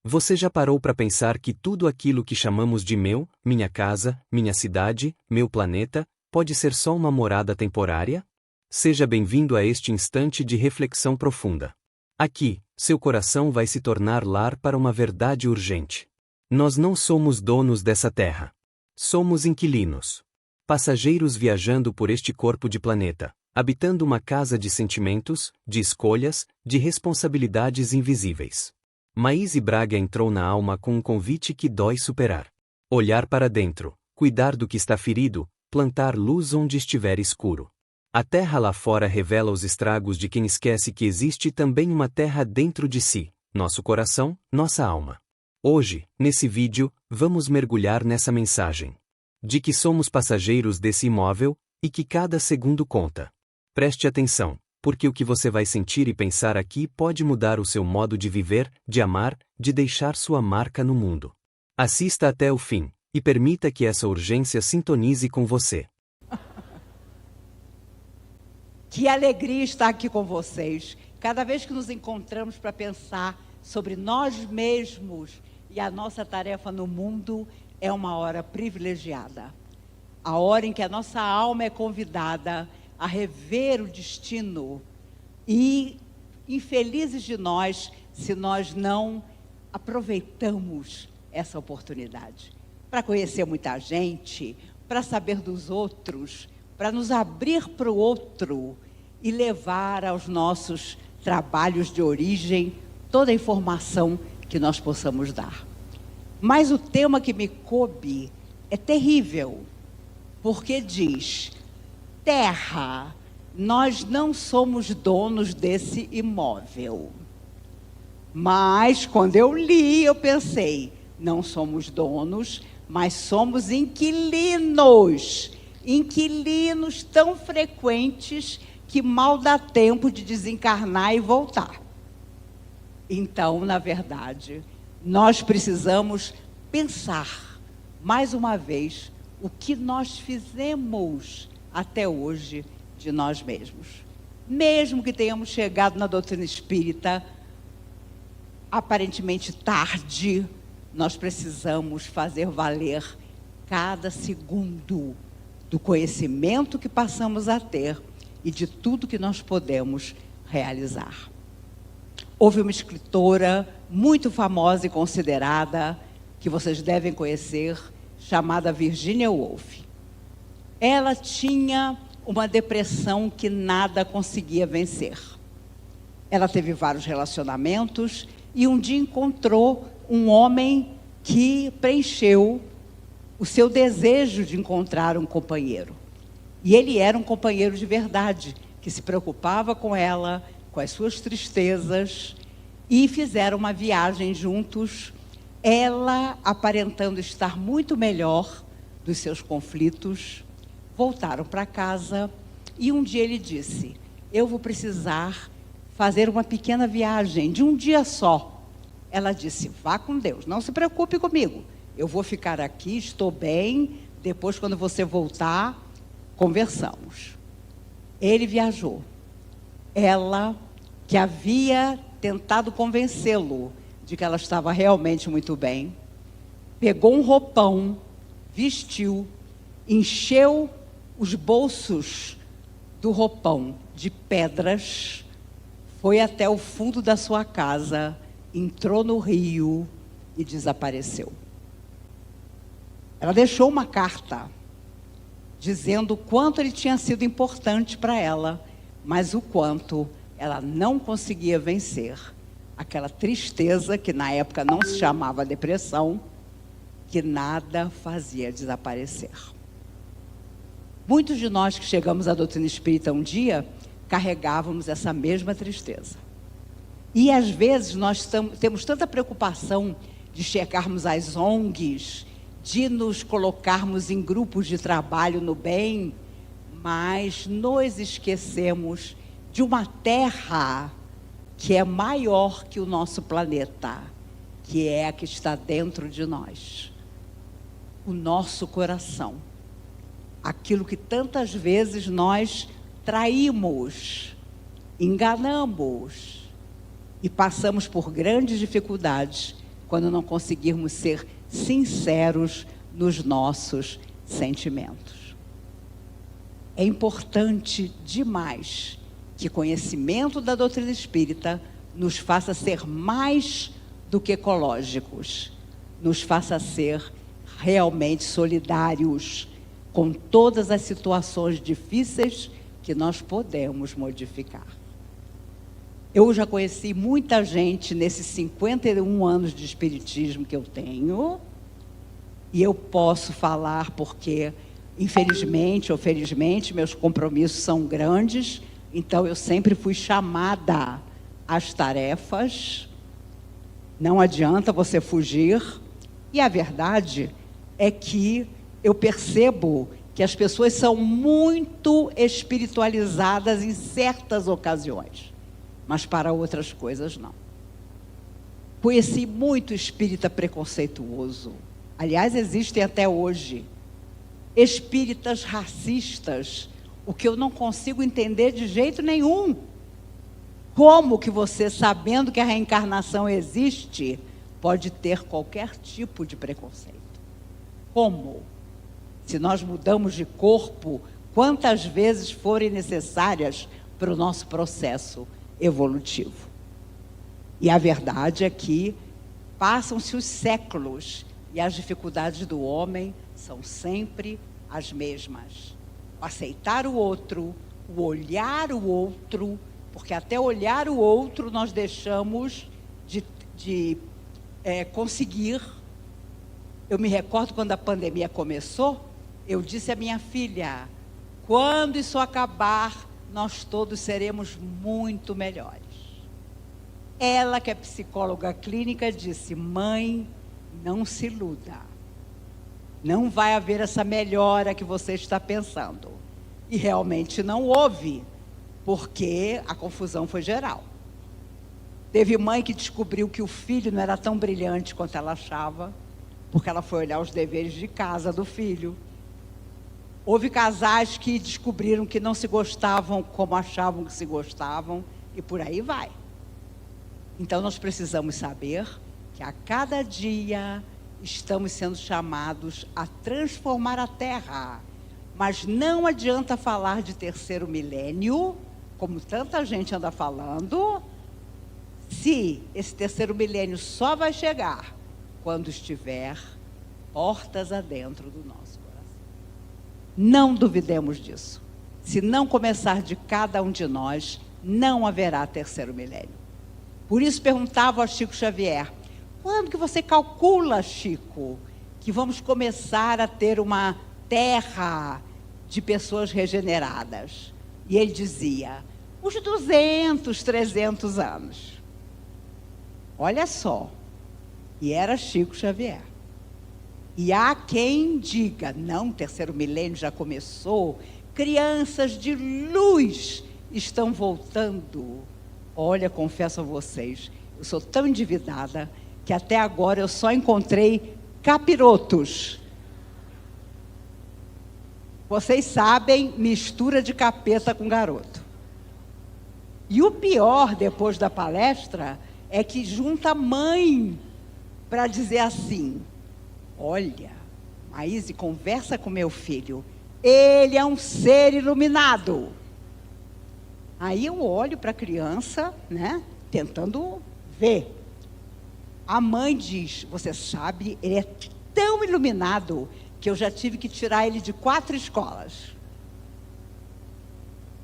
Você já parou para pensar que tudo aquilo que chamamos de meu, minha casa, minha cidade, meu planeta, pode ser só uma morada temporária? Seja bem-vindo a este instante de reflexão profunda. Aqui, seu coração vai se tornar lar para uma verdade urgente. Nós não somos donos dessa terra. Somos inquilinos. Passageiros viajando por este corpo de planeta, habitando uma casa de sentimentos, de escolhas, de responsabilidades invisíveis. Maíse Braga entrou na alma com um convite que dói superar. Olhar para dentro, cuidar do que está ferido, plantar luz onde estiver escuro. A terra lá fora revela os estragos de quem esquece que existe também uma terra dentro de si, nosso coração, nossa alma. Hoje, nesse vídeo, vamos mergulhar nessa mensagem. De que somos passageiros desse imóvel, e que cada segundo conta. Preste atenção, porque o que você vai sentir e pensar aqui pode mudar o seu modo de viver, de amar, de deixar sua marca no mundo. Assista até o fim, e permita que essa urgência sintonize com você. Que alegria estar aqui com vocês. Cada vez que nos encontramos para pensar sobre nós mesmos e a nossa tarefa no mundo, é uma hora privilegiada. A hora em que a nossa alma é convidada a rever o destino, e infelizes de nós se nós não aproveitamos essa oportunidade para conhecer muita gente, para saber dos outros, para nos abrir para o outro e levar aos nossos trabalhos de origem toda a informação que nós possamos dar. Mas o tema que me coube é terrível, porque diz: terra, nós não somos donos desse imóvel. Mas quando eu li, eu pensei, não somos donos, mas somos inquilinos. Inquilinos tão frequentes que mal dá tempo de desencarnar e voltar. Então, na verdade, nós precisamos pensar, mais uma vez, o que nós fizemos até hoje de nós mesmos. Mesmo que tenhamos chegado na doutrina espírita aparentemente tarde, nós precisamos fazer valer cada segundo do conhecimento que passamos a ter e de tudo que nós podemos realizar. Houve uma escritora muito famosa e considerada, que vocês devem conhecer, chamada Virginia Woolf. Ela tinha uma depressão que nada conseguia vencer. Ela teve vários relacionamentos e um dia encontrou um homem que preencheu o seu desejo de encontrar um companheiro. E ele era um companheiro de verdade, que se preocupava com ela, com as suas tristezas, e fizeram uma viagem juntos, ela aparentando estar muito melhor dos seus conflitos. Voltaram para casa e um dia ele disse: eu vou precisar fazer uma pequena viagem de um dia só. Ela disse: vá com Deus, não se preocupe comigo. Eu vou ficar aqui, estou bem, depois quando você voltar, conversamos. Ele viajou. Ela, que havia tentado convencê-lo de que ela estava realmente muito bem, pegou um roupão, vestiu, encheu os bolsos do roupão de pedras, foi até o fundo da sua casa, entrou no rio e desapareceu. Ela deixou uma carta dizendo o quanto ele tinha sido importante para ela, mas o quanto ela não conseguia vencer aquela tristeza, que na época não se chamava depressão, que nada fazia desaparecer. Muitos de nós que chegamos à doutrina espírita um dia, carregávamos essa mesma tristeza. E às vezes nós temos tanta preocupação de chegarmos às ONGs, de nos colocarmos em grupos de trabalho no bem, mas nos esquecemos de uma terra que é maior que o nosso planeta, que é a que está dentro de nós. O nosso coração. Aquilo que tantas vezes nós traímos, enganamos e passamos por grandes dificuldades quando não conseguirmos ser sinceros nos nossos sentimentos. É importante demais que conhecimento da doutrina espírita nos faça ser mais do que ecológicos, nos faça ser realmente solidários com todas as situações difíceis que nós podemos modificar. Eu já conheci muita gente nesses 51 anos de espiritismo que eu tenho, e eu posso falar porque, infelizmente ou felizmente, meus compromissos são grandes, então eu sempre fui chamada às tarefas. Não adianta você fugir. E a verdade é que eu percebo que as pessoas são muito espiritualizadas em certas ocasiões, mas para outras coisas não. Conheci muito espírita preconceituoso. Aliás, existem até hoje espíritas racistas, o que eu não consigo entender de jeito nenhum. Como que você, sabendo que a reencarnação existe, pode ter qualquer tipo de preconceito? Como? Se nós mudamos de corpo, quantas vezes forem necessárias para o nosso processo evolutivo. E a verdade é que passam-se os séculos e as dificuldades do homem são sempre as mesmas. O aceitar o outro, o olhar o outro, porque até olhar o outro nós deixamos de conseguir. Eu me recordo quando a pandemia começou, eu disse à minha filha, quando isso acabar, nós todos seremos muito melhores. Ela, que é psicóloga clínica, disse, mãe, não se iluda. Não vai haver essa melhora que você está pensando. E realmente não houve, porque a confusão foi geral. Teve mãe que descobriu que o filho não era tão brilhante quanto ela achava, porque ela foi olhar os deveres de casa do filho. Houve casais que descobriram que não se gostavam como achavam que se gostavam, e por aí vai. Então nós precisamos saber que a cada dia estamos sendo chamados a transformar a Terra. Mas não adianta falar de terceiro milênio, como tanta gente anda falando, se esse terceiro milênio só vai chegar quando estiver portas adentro do nosso coração. Não duvidemos disso. Se não começar de cada um de nós, não haverá terceiro milênio. Por isso perguntava a Chico Xavier, quando que você calcula, Chico, que vamos começar a ter uma terra de pessoas regeneradas? E ele dizia, uns 200, 300 anos. Olha só, e era Chico Xavier. E há quem diga, não, o terceiro milênio já começou, crianças de luz estão voltando. Olha, confesso a vocês, eu sou tão endividada que até agora eu só encontrei capirotos. Vocês sabem, mistura de capeta com garoto. E o pior, depois da palestra, é que junta a mãe para dizer assim, olha, Maíse, conversa com meu filho, ele é um ser iluminado. Aí eu olho para a criança, né, tentando ver. A mãe diz, você sabe, ele é tão iluminado que eu já tive que tirar ele de 4 escolas.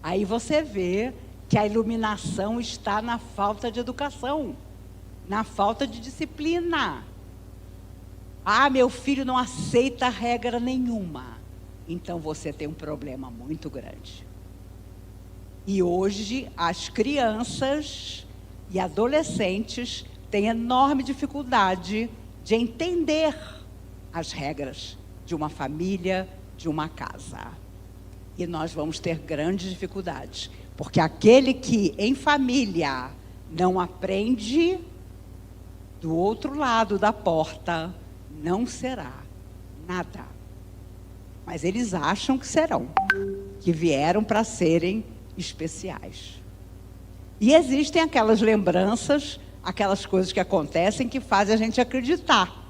Aí você vê que a iluminação está na falta de educação, na falta de disciplina. Ah, meu filho não aceita regra nenhuma. Então você tem um problema muito grande. E hoje as crianças e adolescentes têm enorme dificuldade de entender as regras de uma família, de uma casa. E nós vamos ter grandes dificuldades, porque aquele que em família não aprende, do outro lado da porta não será nada. Mas eles acham que serão, que vieram para serem especiais. E existem aquelas lembranças, aquelas coisas que acontecem que fazem a gente acreditar.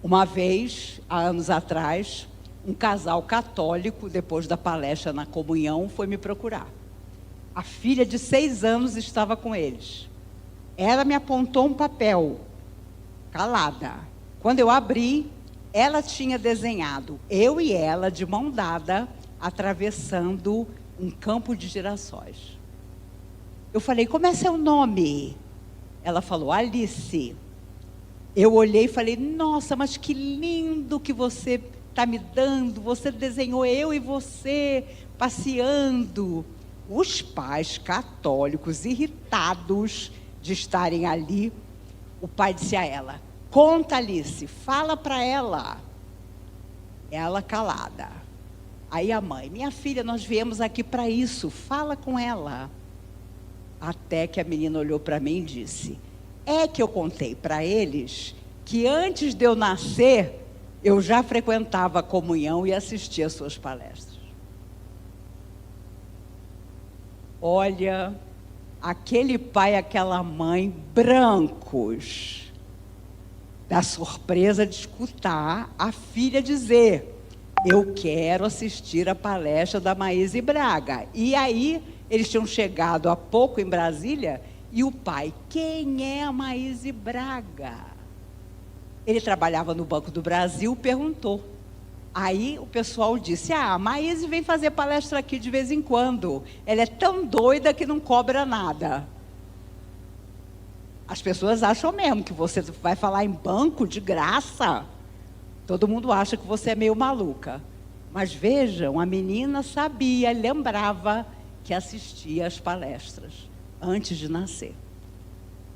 Uma vez, há anos atrás, um casal católico, depois da palestra na comunhão, foi me procurar. A filha de 6 anos estava com eles. Ela me apontou um papel, calada. Quando eu abri, ela tinha desenhado eu e ela, de mão dada, atravessando um campo de girassóis. Eu falei, como é seu nome? Ela falou, Alice. Eu olhei e falei, nossa, mas que lindo que você está me dando. Você desenhou eu e você passeando. Os pais católicos, irritados de estarem ali, o pai disse a ela, conta, Alice, fala para ela. Ela calada. Aí a mãe, minha filha, nós viemos aqui para isso, fala com ela. Até que a menina olhou para mim e disse, é que eu contei para eles que antes de eu nascer, eu já frequentava a comunhão e assistia às suas palestras. Olha, aquele pai e aquela mãe brancos, da surpresa de escutar a filha dizer, eu quero assistir a palestra da Maíse Braga. E aí, eles tinham chegado há pouco em Brasília, e o pai, quem é a Maíse Braga? Ele trabalhava no Banco do Brasil, perguntou. Aí o pessoal disse, a Maíse vem fazer palestra aqui de vez em quando. Ela é tão doida que não cobra nada. As pessoas acham mesmo que você vai falar em banco de graça. Todo mundo acha que você é meio maluca. Mas vejam, a menina sabia, lembrava que assistia às palestras antes de nascer.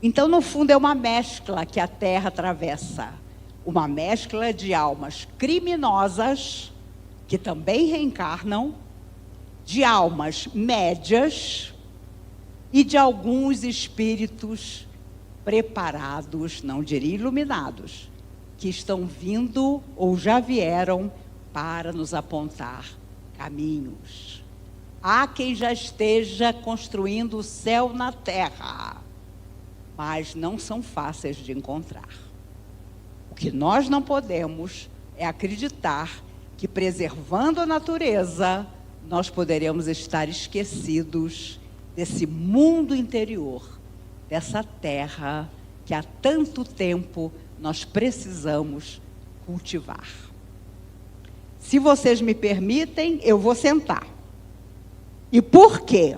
Então, no fundo, é uma mescla que a Terra atravessa. Uma mescla de almas criminosas, que também reencarnam, de almas médias e de alguns espíritos preparados, não diria iluminados, que estão vindo ou já vieram para nos apontar caminhos. Há quem já esteja construindo o céu na terra, mas não são fáceis de encontrar. O que nós não podemos é acreditar que, preservando a natureza, nós poderemos estar esquecidos desse mundo interior, dessa terra que há tanto tempo nós precisamos cultivar. Se vocês me permitem, eu vou sentar. E por quê?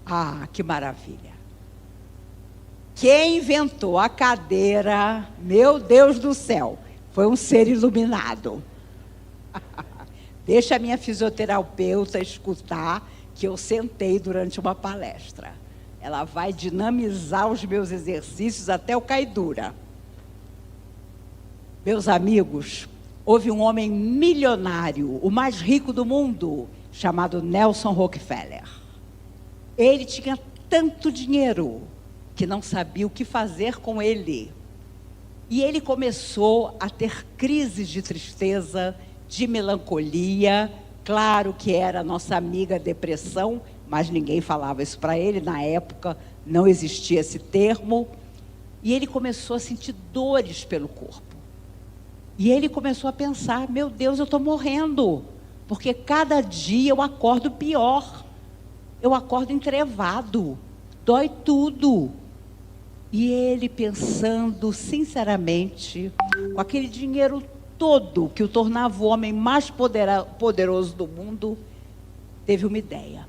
Ah, que maravilha! Quem inventou a cadeira, meu Deus do céu, foi um ser iluminado. Deixa a minha fisioterapeuta escutar que eu sentei durante uma palestra. Ela vai dinamizar os meus exercícios até eu cair dura. Meus amigos, houve um homem milionário, o mais rico do mundo, chamado Nelson Rockefeller. Ele tinha tanto dinheiro que não sabia o que fazer com ele. E ele começou a ter crises de tristeza, de melancolia. Claro que era a nossa amiga depressão, mas ninguém falava isso para ele. Na época não existia esse termo. E ele começou a sentir dores pelo corpo. E ele começou a pensar, meu Deus, eu estou morrendo, porque cada dia eu acordo pior. Eu acordo entrevado, dói tudo. E ele, pensando sinceramente, com aquele dinheiro todo que o tornava o homem mais poderoso do mundo, teve uma ideia.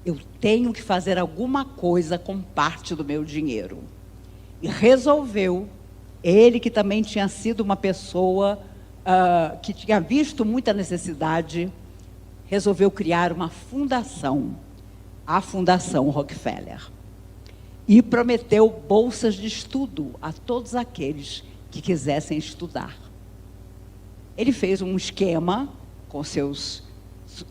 Eu tenho que fazer alguma coisa com parte do meu dinheiro. E resolveu, ele que também tinha sido uma pessoa que tinha visto muita necessidade, resolveu criar uma fundação, a Fundação Rockefeller. E prometeu bolsas de estudo a todos aqueles que quisessem estudar. Ele fez um esquema com seus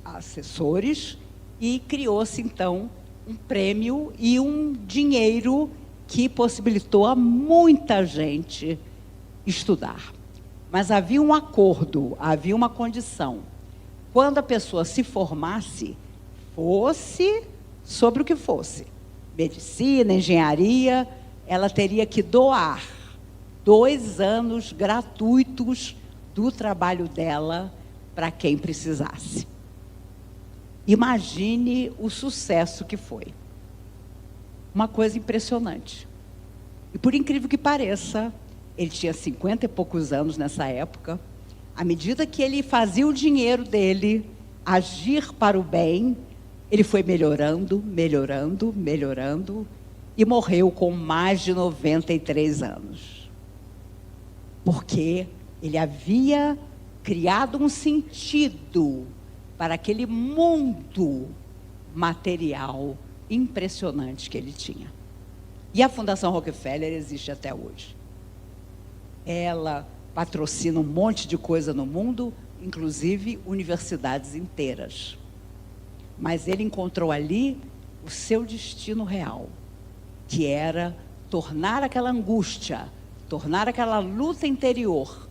assessores e criou-se, então, um prêmio e um dinheiro que possibilitou a muita gente estudar. Mas havia um acordo, havia uma condição. Quando a pessoa se formasse, fosse sobre o que fosse, medicina, engenharia, ela teria que doar 2 anos gratuitos do trabalho dela para quem precisasse. Imagine o sucesso que foi. Uma coisa impressionante. E por incrível que pareça, ele tinha 50 e poucos anos nessa época. À medida que ele fazia o dinheiro dele agir para o bem, ele foi melhorando, melhorando, melhorando, e morreu com mais de 93 anos. Porque ele havia criado um sentido para aquele mundo material impressionante que ele tinha. E a Fundação Rockefeller existe até hoje. Ela patrocina um monte de coisa no mundo, inclusive universidades inteiras. Mas ele encontrou ali o seu destino real, que era tornar aquela angústia, tornar aquela luta interior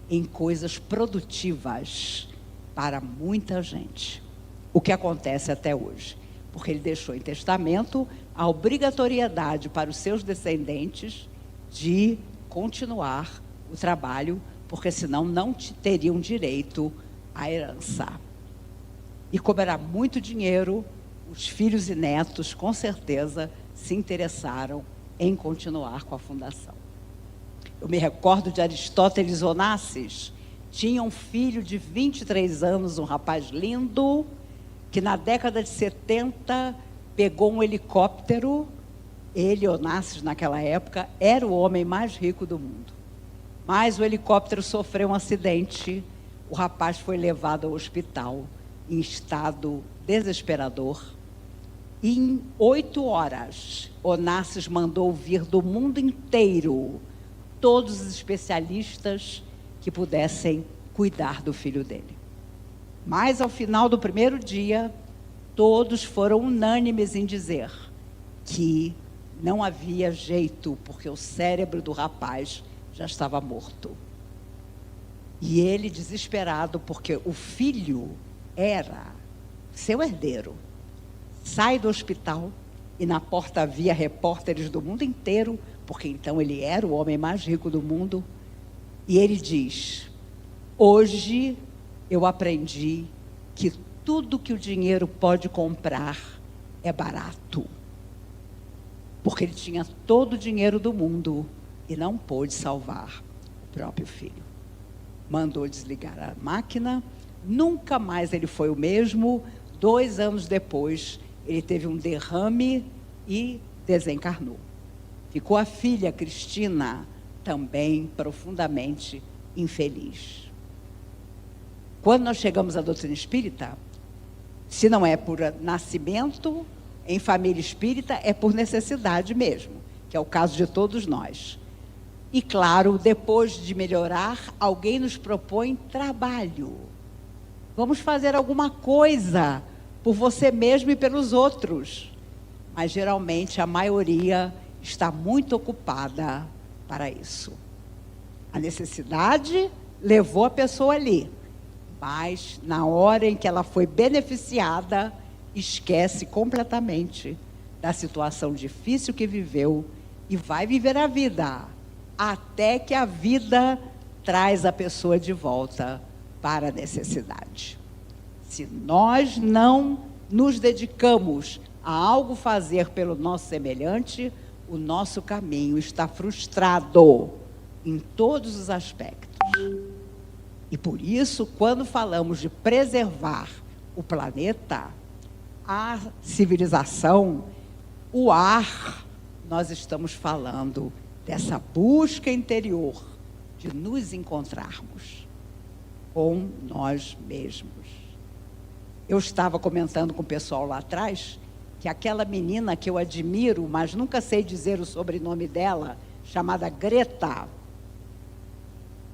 em coisas produtivas para muita gente. O que acontece até hoje. Porque ele deixou em testamento a obrigatoriedade para os seus descendentes de continuar o trabalho, porque senão não teriam direito à herança. E como era muito dinheiro, os filhos e netos, com certeza, se interessaram em continuar com a fundação. Eu me recordo de Aristóteles Onassis, tinha um filho de 23 anos, um rapaz lindo, que na década de 70 pegou um helicóptero. Ele, Onassis, naquela época, era o homem mais rico do mundo. Mas o helicóptero sofreu um acidente, o rapaz foi levado ao hospital em estado desesperador. E em 8 horas, Onassis mandou vir do mundo inteiro todos os especialistas que pudessem cuidar do filho dele. Mas, ao final do primeiro dia, todos foram unânimes em dizer que não havia jeito, porque o cérebro do rapaz já estava morto. E ele, desesperado, porque o filho era seu herdeiro, sai do hospital e na porta havia repórteres do mundo inteiro, porque então ele era o homem mais rico do mundo, e ele diz: hoje eu aprendi que tudo que o dinheiro pode comprar é barato. Porque ele tinha todo o dinheiro do mundo e não pôde salvar o próprio filho. Mandou desligar a máquina, nunca mais ele foi o mesmo. 2 anos depois, ele teve um derrame e desencarnou. Ficou a filha, Cristina, também profundamente infeliz. Quando nós chegamos à doutrina espírita, se não é por nascimento em família espírita, é por necessidade mesmo, que é o caso de todos nós. E claro, depois de melhorar, alguém nos propõe trabalho. Vamos fazer alguma coisa por você mesmo e pelos outros. Mas geralmente a maioria está muito ocupada para isso. A necessidade levou a pessoa ali. Mas, na hora em que ela foi beneficiada, esquece completamente da situação difícil que viveu e vai viver a vida, até que a vida traz a pessoa de volta para a necessidade. Se nós não nos dedicamos a algo fazer pelo nosso semelhante, o nosso caminho está frustrado em todos os aspectos. E por isso, quando falamos de preservar o planeta, a civilização, o ar, nós estamos falando dessa busca interior de nos encontrarmos com nós mesmos. Eu estava comentando com o pessoal lá atrás que aquela menina que eu admiro, mas nunca sei dizer o sobrenome dela, chamada Greta,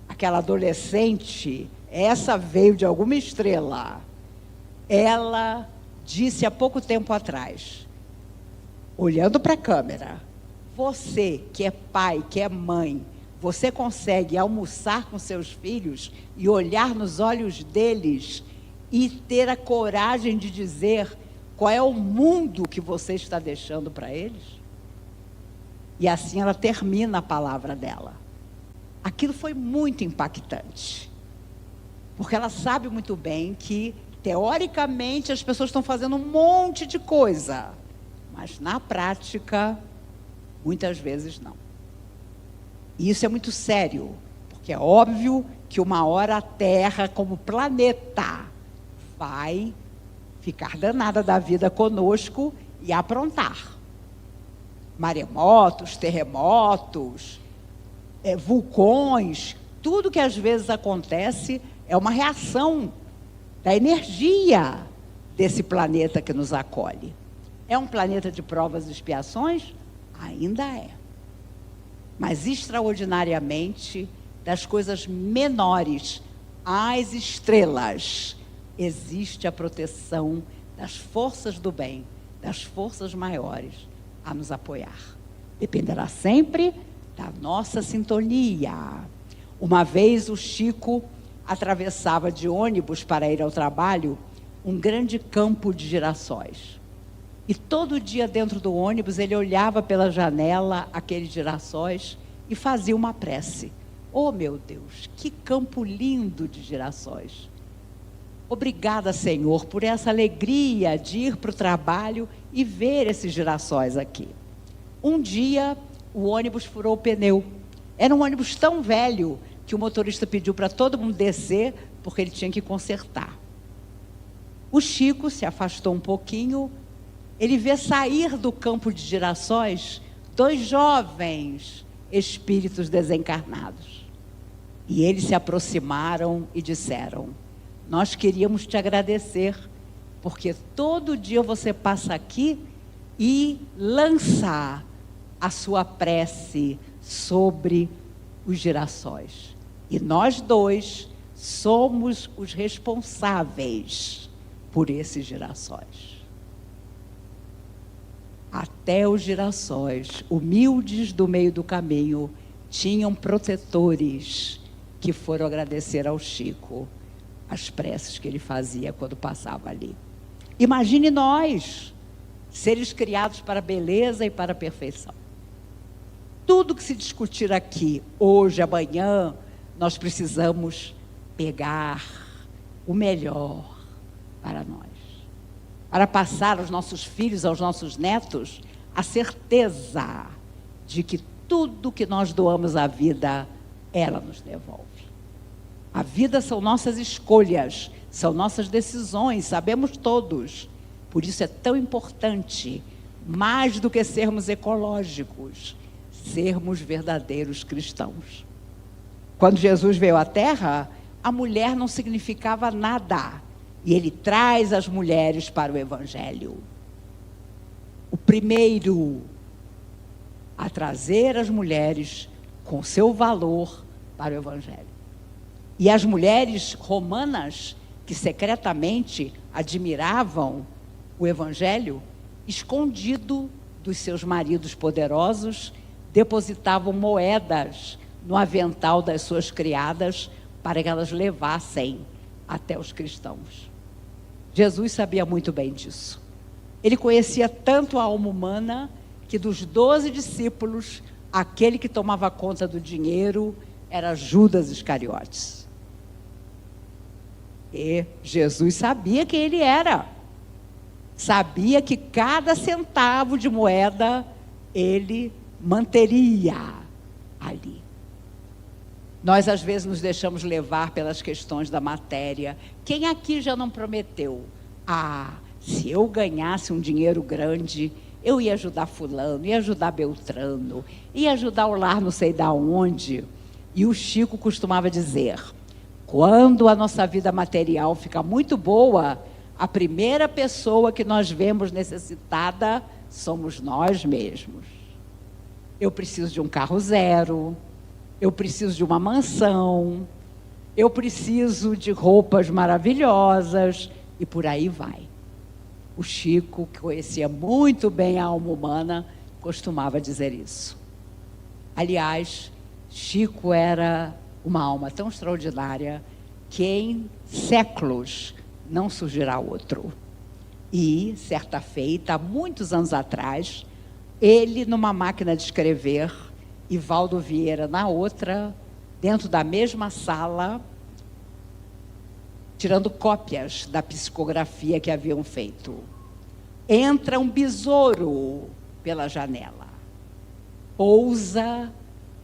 aquela adolescente, essa veio de alguma estrela. Ela disse há pouco tempo atrás, olhando para a câmera: você que é pai, que é mãe, você consegue almoçar com seus filhos e olhar nos olhos deles e ter a coragem de dizer: Qual é o mundo que você está deixando para eles? E assim ela termina a palavra dela. Aquilo foi muito impactante. Porque ela sabe muito bem que, teoricamente, as pessoas estão fazendo um monte de coisa. Mas, na prática, muitas vezes não. E isso é muito sério. Porque é óbvio que uma hora a Terra, como planeta, vai ficar danada da vida conosco e aprontar. Maremotos, terremotos, vulcões, tudo que às vezes acontece é uma reação da energia desse planeta que nos acolhe. É um planeta de provas e expiações? Ainda é. Mas extraordinariamente, das coisas menores às estrelas, existe a proteção das forças do bem, das forças maiores a nos apoiar. Dependerá sempre da nossa sintonia. Uma vez o Chico atravessava de ônibus para ir ao trabalho um grande campo de girassóis. E todo dia dentro do ônibus ele olhava pela janela aqueles girassóis e fazia uma prece. Oh, meu Deus, que campo lindo de girassóis. Obrigada, Senhor, por essa alegria de ir para o trabalho e ver esses girassóis aqui. Um dia, o ônibus furou o pneu. Era um ônibus tão velho que o motorista pediu para todo mundo descer, porque ele tinha que consertar. O Chico se afastou um pouquinho, ele vê sair do campo de girassóis 2 jovens espíritos desencarnados. E eles se aproximaram e disseram: nós queríamos te agradecer, porque todo dia você passa aqui e lança a sua prece sobre os girassóis. E nós 2 somos os responsáveis por esses girassóis. Até os girassóis, humildes do meio do caminho, tinham protetores que foram agradecer ao Chico as preces que ele fazia quando passava ali. Imagine nós, seres criados para a beleza e para a perfeição. Tudo que se discutir aqui, hoje, amanhã, nós precisamos pegar o melhor para nós. Para passar aos nossos filhos, aos nossos netos, a certeza de que tudo que nós doamos à vida, ela nos devolve. A vida são nossas escolhas, são nossas decisões, sabemos todos. Por isso é tão importante, mais do que sermos ecológicos, sermos verdadeiros cristãos. Quando Jesus veio à Terra, a mulher não significava nada. E ele traz as mulheres para o Evangelho. O primeiro a trazer as mulheres com seu valor para o Evangelho. E as mulheres romanas, que secretamente admiravam o Evangelho, escondido dos seus maridos poderosos, depositavam moedas no avental das suas criadas para que elas levassem até os cristãos. Jesus sabia muito bem disso. Ele conhecia tanto a alma humana que dos 12 discípulos, aquele que tomava conta do dinheiro era Judas Iscariotes. E Jesus sabia quem ele era. Sabia que cada centavo de moeda ele manteria ali. Nós, às vezes, nos deixamos levar pelas questões da matéria. Quem aqui já não prometeu? Se eu ganhasse um dinheiro grande, eu ia ajudar fulano, ia ajudar Beltrano, ia ajudar o lar não sei da onde. E o Chico costumava dizer, quando a nossa vida material fica muito boa, a primeira pessoa que nós vemos necessitada somos nós mesmos. Eu preciso de um carro zero, eu preciso de uma mansão, eu preciso de roupas maravilhosas, e por aí vai. O Chico, que conhecia muito bem a alma humana, costumava dizer isso. Aliás, Chico era uma alma tão extraordinária que em séculos não surgirá outro. E, certa feita, há muitos anos atrás, ele numa máquina de escrever e Valdo Vieira na outra, dentro da mesma sala, tirando cópias da psicografia que haviam feito. Entra um besouro pela janela, pousa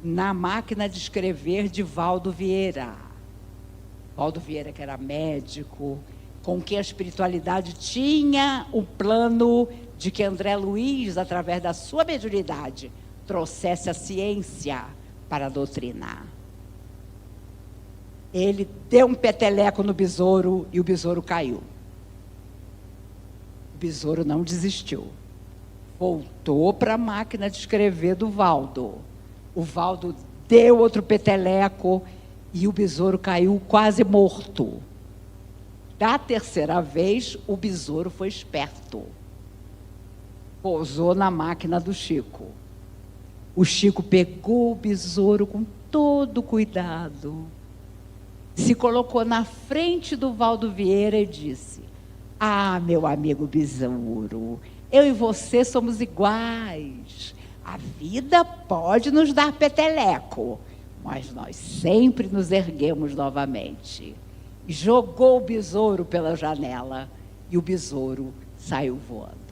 na máquina de escrever de Valdo Vieira. Valdo Vieira, que era médico, com quem a espiritualidade tinha o plano de que André Luiz, através da sua mediunidade, trouxesse a ciência para doutrinar. Ele deu um peteleco no besouro e o besouro caiu. O besouro não desistiu. Voltou para a máquina de escrever do Valdo. O Valdo deu outro peteleco e o besouro caiu quase morto. Da terceira vez, o besouro foi esperto. Pousou na máquina do Chico. O Chico pegou o besouro com todo cuidado, se colocou na frente do Valdo Vieira e disse: ah, meu amigo besouro, eu e você somos iguais. A vida pode nos dar peteleco, mas nós sempre nos erguemos novamente. E jogou o besouro pela janela e o besouro saiu voando.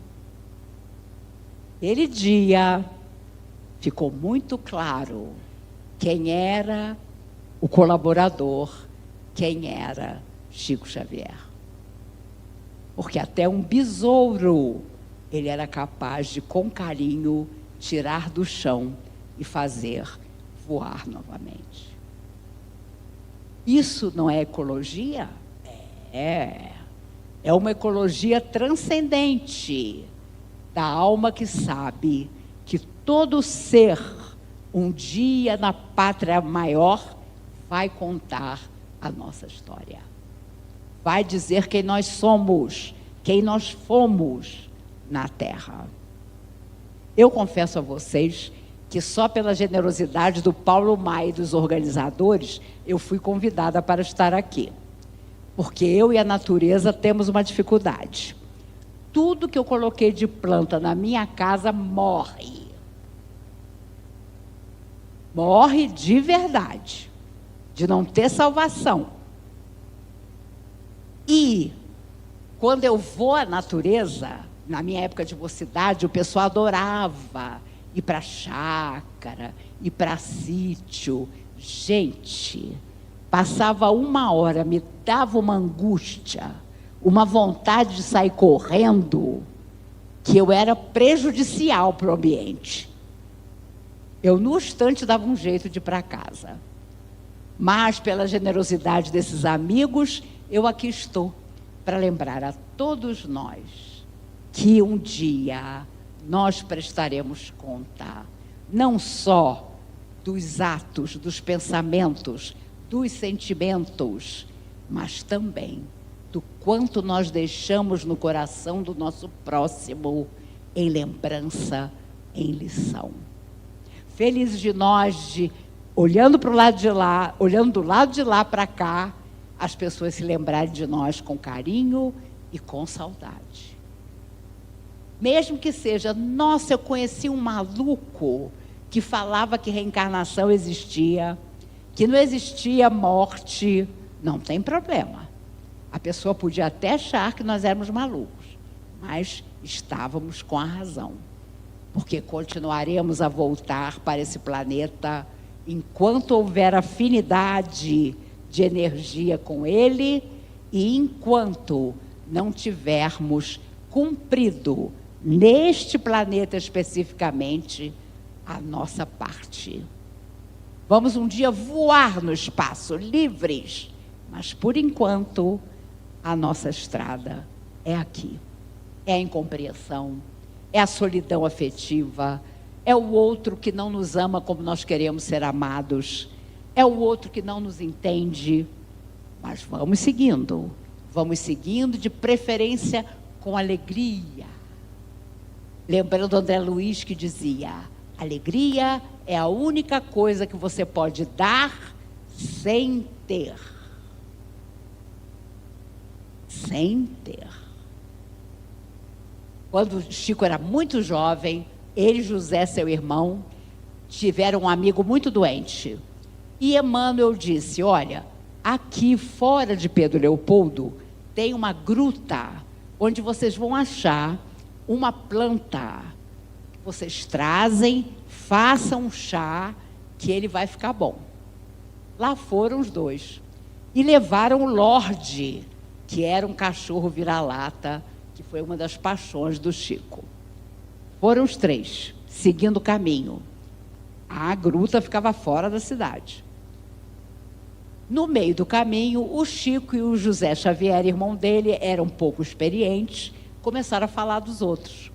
Aquele dia ficou muito claro quem era o colaborador, quem era Chico Xavier. Porque até um besouro ele era capaz de, com carinho, tirar do chão e fazer voar novamente. Isso não é ecologia? É uma ecologia transcendente da alma que sabe que todo ser, um dia na pátria maior, vai contar a nossa história. Vai dizer quem nós somos, quem nós fomos na Terra. Eu confesso a vocês que só pela generosidade do Paulo Maia e dos organizadores, eu fui convidada para estar aqui. Porque eu e a natureza temos uma dificuldade. Tudo que eu coloquei de planta na minha casa morre. Morre de verdade, de não ter salvação. E quando eu vou à natureza, na minha época de mocidade, o pessoal adorava ir para chácara, ir para sítio. Gente, passava 1 hora, me dava uma angústia, uma vontade de sair correndo, que eu era prejudicial para o ambiente. Eu, no instante, dava um jeito de ir para casa. Mas, pela generosidade desses amigos, eu aqui estou para lembrar a todos nós que um dia nós prestaremos conta, não só dos atos, dos pensamentos, dos sentimentos, mas também do quanto nós deixamos no coração do nosso próximo em lembrança, em lição. Felizes de nós, olhando para o lado de lá, olhando do lado de lá para cá, as pessoas se lembrarem de nós com carinho e com saudade. Mesmo que seja, nossa, eu conheci um maluco que falava que reencarnação existia, que não existia morte, não tem problema. A pessoa podia até achar que nós éramos malucos, mas estávamos com a razão. Porque continuaremos a voltar para esse planeta enquanto houver afinidade de energia com ele e enquanto não tivermos cumprido, neste planeta especificamente, a nossa parte. Vamos um dia voar no espaço, livres, mas por enquanto a nossa estrada é aqui. É a incompreensão, é a solidão afetiva, é o outro que não nos ama como nós queremos ser amados, é o outro que não nos entende, mas vamos seguindo de preferência com alegria. Lembrando André Luiz que dizia: alegria é a única coisa que você pode dar sem ter. Sem ter. Quando Chico era muito jovem, ele e José, seu irmão, tiveram um amigo muito doente. E Emmanuel disse, olha, aqui fora de Pedro Leopoldo tem uma gruta onde vocês vão achar uma planta. Vocês trazem, façam um chá que ele vai ficar bom. Lá foram os dois. E levaram o Lorde, que era um cachorro vira-lata, que foi uma das paixões do Chico. Foram os três, seguindo o caminho. A gruta ficava fora da cidade. No meio do caminho, o Chico e o José Xavier, irmão dele, eram pouco experientes, começaram a falar dos outros.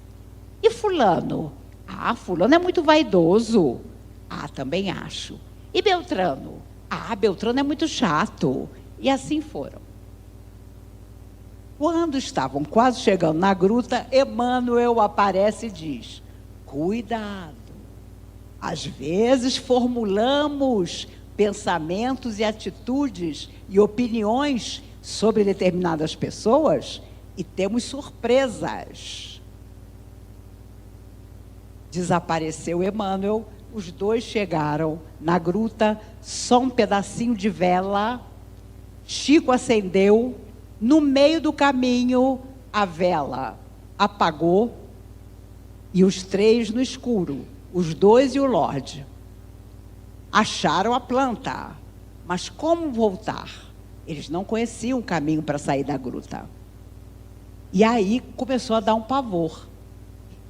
E fulano? Ah, fulano é muito vaidoso. Ah, também acho. E Beltrano? Ah, Beltrano é muito chato. E assim foram. Quando estavam quase chegando na gruta, Emmanuel aparece e diz, cuidado. Às vezes formulamos pensamentos e atitudes e opiniões sobre determinadas pessoas e temos surpresas. Desapareceu Emmanuel, os dois chegaram na gruta, só um pedacinho de vela. Chico acendeu, no meio do caminho a vela apagou e os três no escuro, os dois e o Lorde. Acharam a planta, mas como voltar? Eles não conheciam o caminho para sair da gruta. E aí começou a dar um pavor.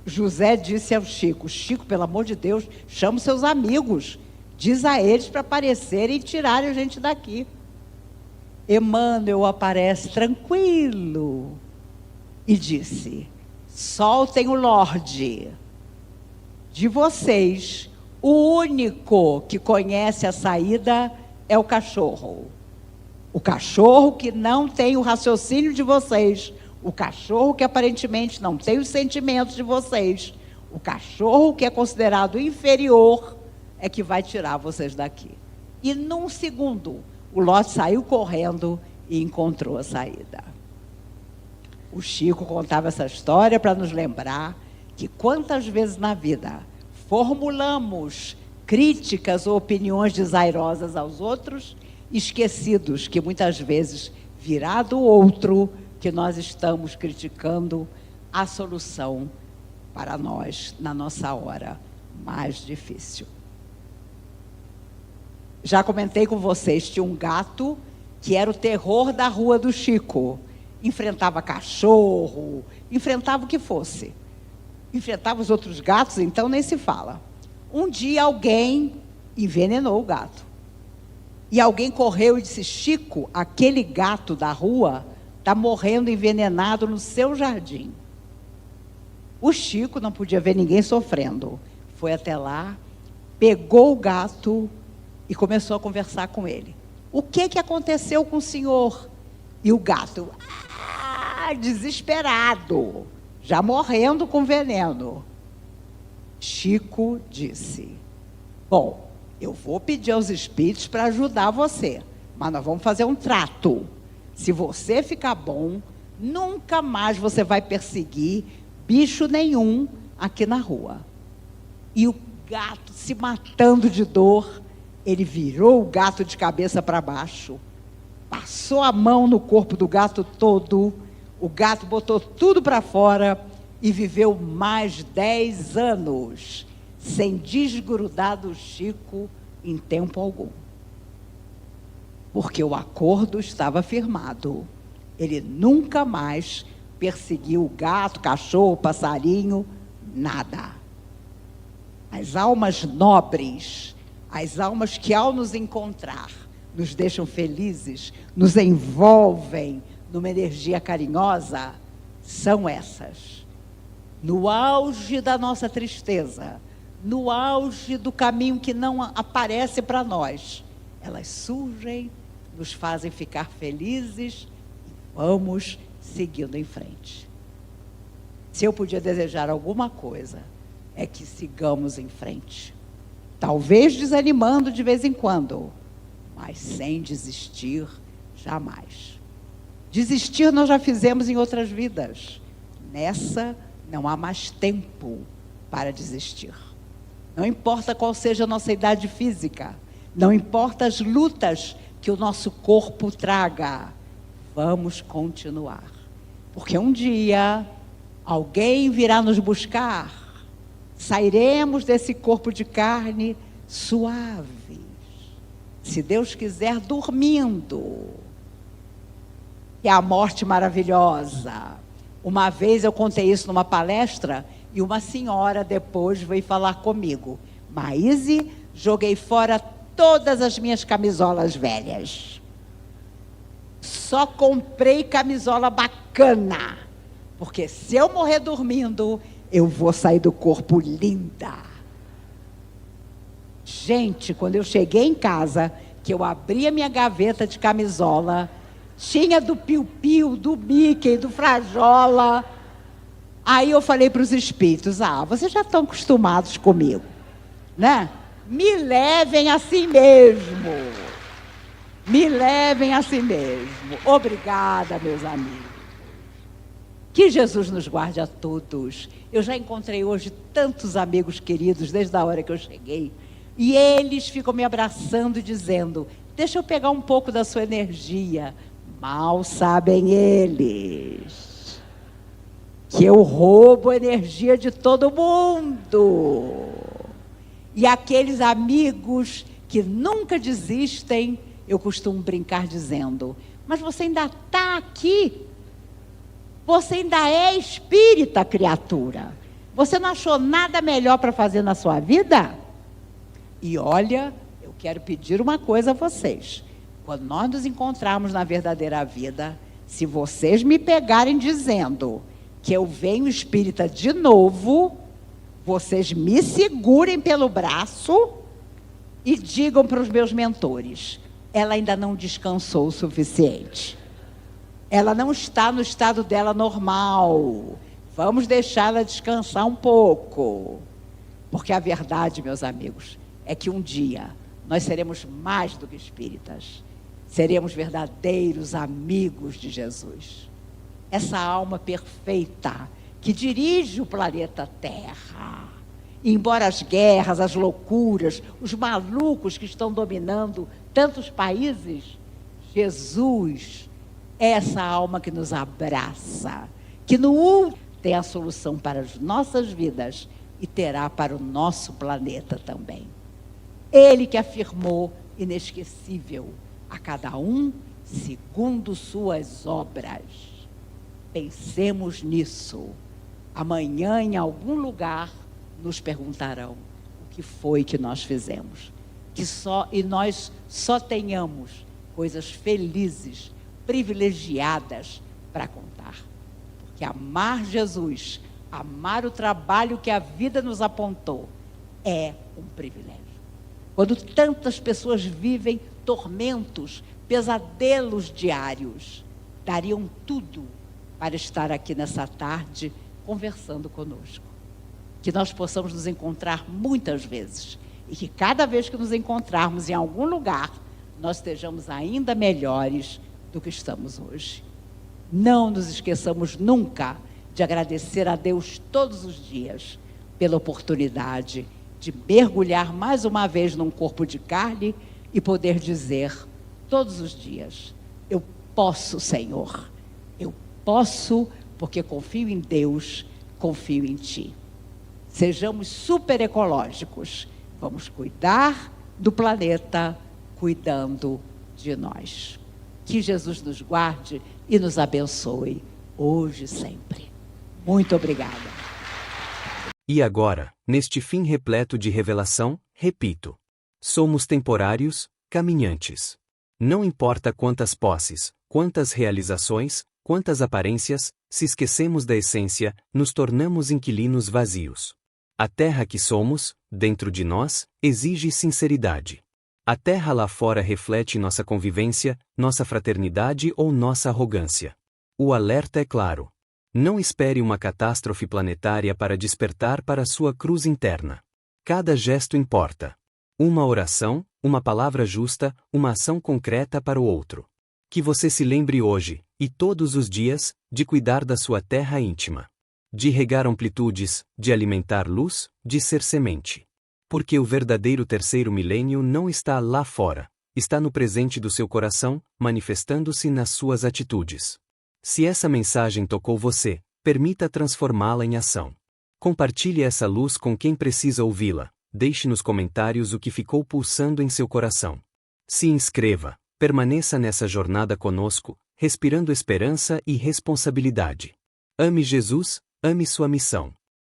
José disse ao Chico, Chico, pelo amor de Deus, chama os seus amigos, diz a eles para aparecerem e tirarem a gente daqui. Emmanuel aparece tranquilo e disse, soltem o Lorde. De vocês, o único que conhece a saída é o cachorro. O cachorro que não tem o raciocínio de vocês. O cachorro que aparentemente não tem os sentimentos de vocês. O cachorro que é considerado inferior é que vai tirar vocês daqui. E num segundo, o Lorde saiu correndo e encontrou a saída. O Chico contava essa história para nos lembrar que quantas vezes na vida formulamos críticas ou opiniões desairosas aos outros, esquecidos que muitas vezes virá do outro que nós estamos criticando a solução para nós na nossa hora mais difícil. Já comentei com vocês, tinha um gato que era o terror da rua do Chico. Enfrentava cachorro, enfrentava o que fosse. Enfrentava os outros gatos, então nem se fala. Um dia alguém envenenou o gato. E alguém correu e disse, Chico, aquele gato da rua está morrendo envenenado no seu jardim. O Chico não podia ver ninguém sofrendo. Foi até lá, pegou o gato e começou a conversar com ele. O que aconteceu com o senhor? E o gato, desesperado, já morrendo com veneno. Chico disse, bom, eu vou pedir aos espíritos para ajudar você, mas nós vamos fazer um trato. Se você ficar bom, nunca mais você vai perseguir bicho nenhum aqui na rua. E o gato, se matando de dor, ele virou o gato de cabeça para baixo, passou a mão no corpo do gato todo, o gato botou tudo para fora e viveu mais 10 anos, sem desgrudar do Chico em tempo algum. Porque o acordo estava firmado. Ele nunca mais perseguiu o gato, cachorro, passarinho, nada. As almas nobres, as almas que ao nos encontrar, nos deixam felizes, nos envolvem numa energia carinhosa, são essas. No auge da nossa tristeza, no auge do caminho que não aparece para nós, elas surgem, nos fazem ficar felizes e vamos seguindo em frente. Se eu podia desejar alguma coisa, é que sigamos em frente. Talvez desanimando de vez em quando, mas sem desistir jamais. Desistir nós já fizemos em outras vidas. Nessa, não há mais tempo para desistir. Não importa qual seja a nossa idade física, não importa as lutas que o nosso corpo traga, vamos continuar. Porque um dia alguém virá nos buscar, sairemos desse corpo de carne suaves, se Deus quiser, dormindo. Que é a morte maravilhosa. Uma vez eu contei isso numa palestra e uma senhora depois veio falar comigo: Maíse, joguei fora todas as minhas camisolas velhas. Só comprei camisola bacana, porque se eu morrer dormindo, eu vou sair do corpo linda. Gente, quando eu cheguei em casa, que eu abri a minha gaveta de camisola, tinha do Piu-Piu, do Mickey, do Frajola. Aí eu falei para os espíritos: vocês já estão acostumados comigo, né? Me levem assim mesmo. Me levem assim mesmo. Obrigada, meus amigos. Que Jesus nos guarde a todos. Eu já encontrei hoje tantos amigos queridos desde a hora que eu cheguei. E eles ficam me abraçando e dizendo: deixa eu pegar um pouco da sua energia. Mal sabem eles que eu roubo a energia de todo mundo. E aqueles amigos que nunca desistem, eu costumo brincar dizendo: mas você ainda está aqui. Você ainda é espírita, criatura. Você não achou nada melhor para fazer na sua vida? E olha, eu quero pedir uma coisa a vocês. Quando nós nos encontrarmos na verdadeira vida, se vocês me pegarem dizendo que eu venho espírita de novo, vocês me segurem pelo braço e digam para os meus mentores: ela ainda não descansou o suficiente. Ela não está no estado dela normal. Vamos deixá-la descansar um pouco. Porque a verdade, meus amigos, é que um dia nós seremos mais do que espíritas. Seremos verdadeiros amigos de Jesus. Essa alma perfeita que dirige o planeta Terra. E embora as guerras, as loucuras, os malucos que estão dominando tantos países, Jesus é essa alma que nos abraça, que no último tem a solução para as nossas vidas e terá para o nosso planeta também. Ele que afirmou, inesquecível: a cada um segundo suas obras. Pensemos nisso. Amanhã, em algum lugar, nos perguntarão o que foi que nós fizemos. E nós só tenhamos coisas felizes, privilegiadas para contar. Porque amar Jesus, amar o trabalho que a vida nos apontou, é um privilégio. Quando tantas pessoas vivem tormentos, pesadelos diários, dariam tudo para estar aqui nessa tarde conversando conosco. Que nós possamos nos encontrar muitas vezes e que cada vez que nos encontrarmos em algum lugar, nós estejamos ainda melhores do que estamos hoje. Não nos esqueçamos nunca de agradecer a Deus todos os dias pela oportunidade de mergulhar mais uma vez num corpo de carne e poder dizer todos os dias: eu posso, Senhor, eu posso, porque confio em Deus, confio em Ti. Sejamos super ecológicos, vamos cuidar do planeta, cuidando de nós. Que Jesus nos guarde e nos abençoe, hoje e sempre. Muito obrigada. E agora, neste fim repleto de revelação, repito: somos temporários, caminhantes. Não importa quantas posses, quantas realizações, quantas aparências, se esquecemos da essência, nos tornamos inquilinos vazios. A terra que somos, dentro de nós, exige sinceridade. A terra lá fora reflete nossa convivência, nossa fraternidade ou nossa arrogância. O alerta é claro. Não espere uma catástrofe planetária para despertar para sua cruz interna. Cada gesto importa. Uma oração, uma palavra justa, uma ação concreta para o outro. Que você se lembre hoje, e todos os dias, de cuidar da sua terra íntima. de regar amplitudes, de alimentar luz, de ser semente. Porque o verdadeiro terceiro milênio não está lá fora, está no presente do seu coração, manifestando-se nas suas atitudes. Se essa mensagem tocou você, permita transformá-la em ação. Compartilhe essa luz com quem precisa ouvi-la. Deixe nos comentários o que ficou pulsando em seu coração. Se inscreva, permaneça nessa jornada conosco, respirando esperança e responsabilidade. Ame Jesus, ame sua missão.